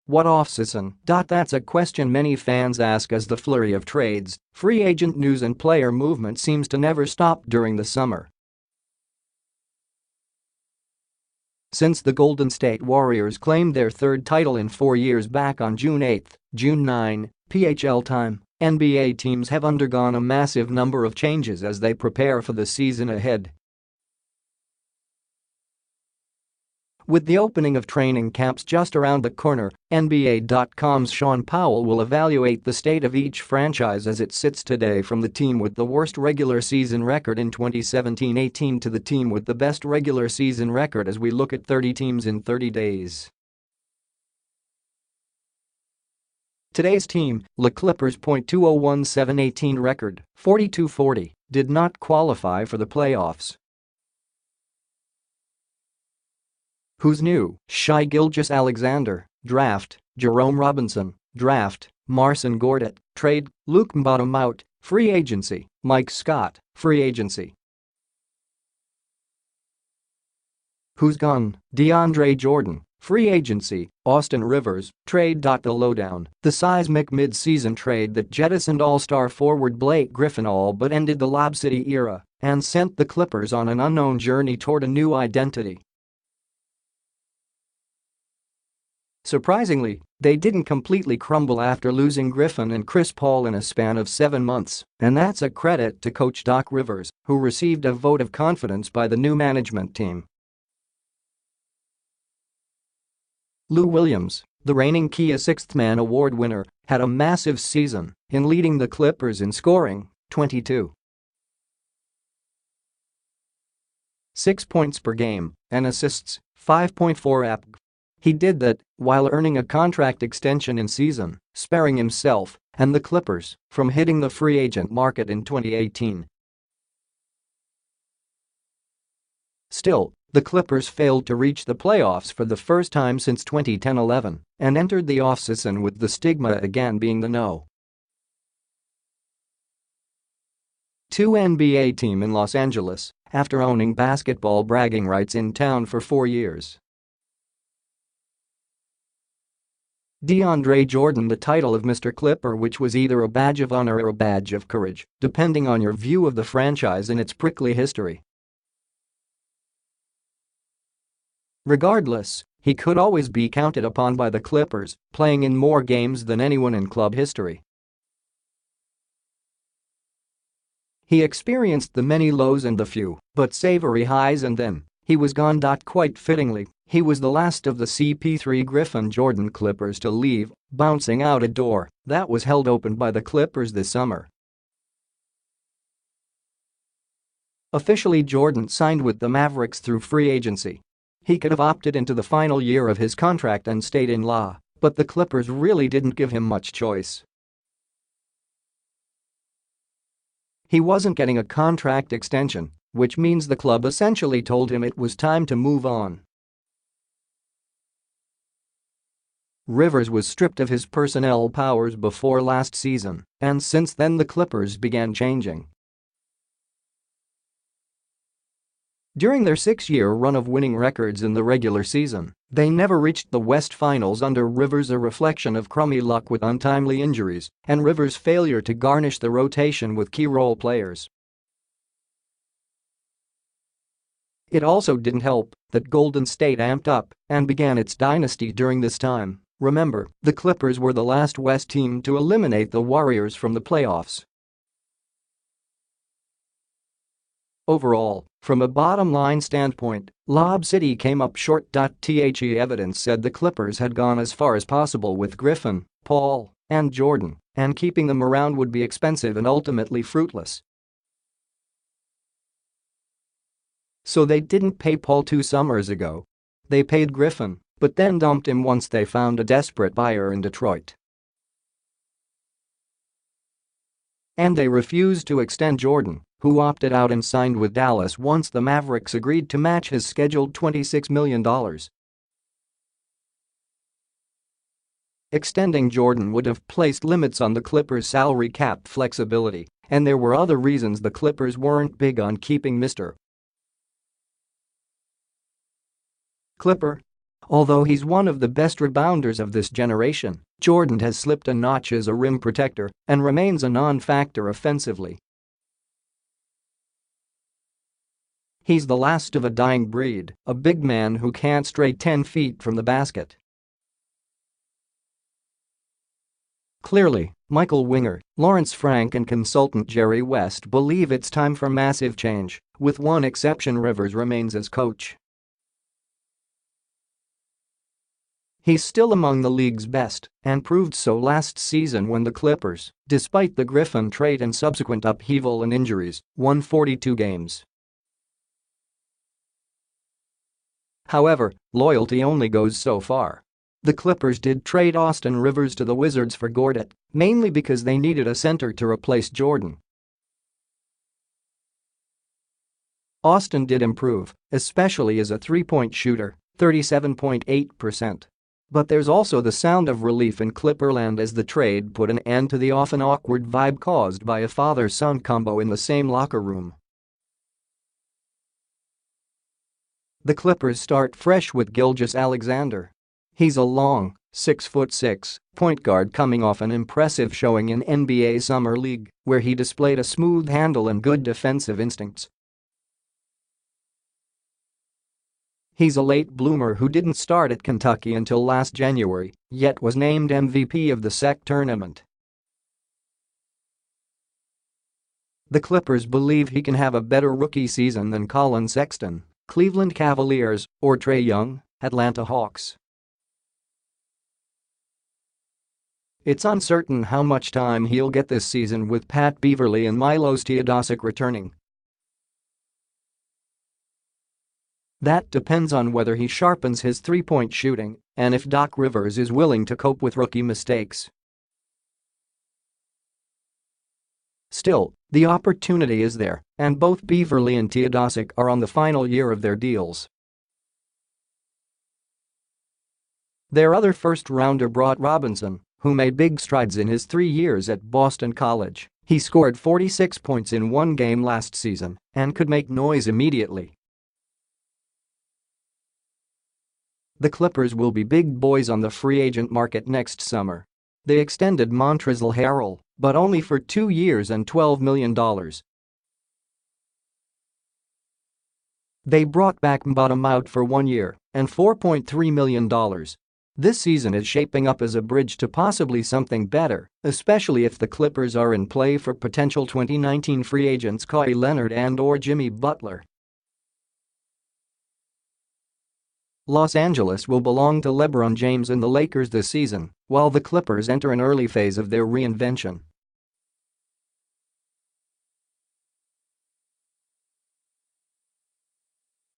What offseason? That's a question many fans ask as the flurry of trades, free agent news and player movement seems to never stop during the summer. Since the Golden State Warriors claimed their third title in 4 years back on June 8, June 9, PHL time, NBA teams have undergone a massive number of changes as they prepare for the season ahead. With the opening of training camps just around the corner, NBA.com's Shaun Powell will evaluate the state of each franchise as it sits today, from the team with the worst regular season record in 2017-18 to the team with the best regular season record as we look at 30 teams in 30 days. Today's team, the Clippers' .2017-18 record, 42-40, did not qualify for the playoffs. Who's new? Shai Gilgeous-Alexander, draft, Jerome Robinson, draft, Marcin Gortat, trade, Luc Mbah to Moute, free agency, Mike Scott, free agency. Who's gone? DeAndre Jordan, free agency, Austin Rivers, trade. The lowdown, the seismic mid-season trade that jettisoned all-star forward Blake Griffin all but ended the Lob City era and sent the Clippers on an unknown journey toward a new identity. Surprisingly, they didn't completely crumble after losing Griffin and Chris Paul in a span of 7 months, and that's a credit to coach Doc Rivers, who received a vote of confidence by the new management team. Lou Williams, the reigning Kia Sixth Man Award winner, had a massive season in leading the Clippers in scoring, 22.6 points per game, and assists, 5.4 app. He did that while earning a contract extension in season, sparing himself and the Clippers from hitting the free agent market in 2018. Still, the Clippers failed to reach the playoffs for the first time since 2010-11 and entered the offseason with the stigma again being the no. 2 NBA team in Los Angeles after owning basketball bragging rights in town for 4 years. DeAndre Jordan, the title of Mr. Clipper, which was either a badge of honor or a badge of courage, depending on your view of the franchise and its prickly history. Regardless, he could always be counted upon by the Clippers, playing in more games than anyone in club history. He experienced the many lows and the few but savory highs, and then he was gone. Quite fittingly, he was the last of the CP3 Griffin Jordan Clippers to leave, bouncing out a door that was held open by the Clippers this summer. Officially, Jordan signed with the Mavericks through free agency. He could have opted into the final year of his contract and stayed in law, but the Clippers really didn't give him much choice. He wasn't getting a contract extension, which means the club essentially told him it was time to move on. Rivers was stripped of his personnel powers before last season, and since then the Clippers began changing. During their 6-year run of winning records in the regular season, they never reached the West Finals under Rivers, a reflection of crummy luck with untimely injuries and Rivers' failure to garnish the rotation with key role players. It also didn't help that Golden State amped up and began its dynasty during this time. Remember, the Clippers were the last West team to eliminate the Warriors from the playoffs. Overall, from a bottom-line standpoint, Lob City came up short. The evidence said the Clippers had gone as far as possible with Griffin, Paul, and Jordan, and keeping them around would be expensive and ultimately fruitless. So they didn't pay Paul 2 summers ago. They paid Griffin, but then dumped him once they found a desperate buyer in Detroit. And they refused to extend Jordan, who opted out and signed with Dallas once the Mavericks agreed to match his scheduled $26 million. Extending Jordan would have placed limits on the Clippers' salary cap flexibility, and there were other reasons the Clippers weren't big on keeping Mr. Clipper Although he's one of the best rebounders of this generation, Jordan has slipped a notch as a rim protector and remains a non-factor offensively. He's the last of a dying breed, a big man who can't stray 10 feet from the basket. Clearly, Michael Winger, Lawrence Frank and consultant Jerry West believe it's time for massive change, with one exception: Rivers remains as coach. He's still among the league's best and proved so last season when the Clippers, despite the Griffin trade and subsequent upheaval and injuries, won 42 games. However, loyalty only goes so far. The Clippers did trade Austin Rivers to the Wizards for Gortat, mainly because they needed a center to replace Jordan. Austin did improve, especially as a three-point shooter, 37.8%. But there's also the sound of relief in Clipperland as the trade put an end to the often awkward vibe caused by a father-son combo in the same locker room. The Clippers start fresh with Gilgeous-Alexander. He's a long, 6'6" point guard coming off an impressive showing in NBA Summer League, where he displayed a smooth handle and good defensive instincts. He's a late bloomer who didn't start at Kentucky until last January, yet was named MVP of the SEC tournament. The Clippers believe he can have a better rookie season than Colin Sexton, Cleveland Cavaliers, or Trae Young, Atlanta Hawks. It's uncertain how much time he'll get this season with Pat Beverley and Milos Teodosic returning. That depends on whether he sharpens his three-point shooting and if Doc Rivers is willing to cope with rookie mistakes. Still, the opportunity is there, and both Beverley and Teodosic are on the final year of their deals. Their other first-rounder brought Robinson, who made big strides in his 3 years at Boston College. He scored 46 points in one game last season and could make noise immediately. The Clippers will be big boys on the free agent market next summer. They extended Montrezl Harrell, but only for 2 years and $12 million. They brought back Moute for 1 year and $4.3 million. This season is shaping up as a bridge to possibly something better, especially if the Clippers are in play for potential 2019 free agents Kawhi Leonard and/or Jimmy Butler. Los Angeles will belong to LeBron James and the Lakers this season, while the Clippers enter an early phase of their reinvention.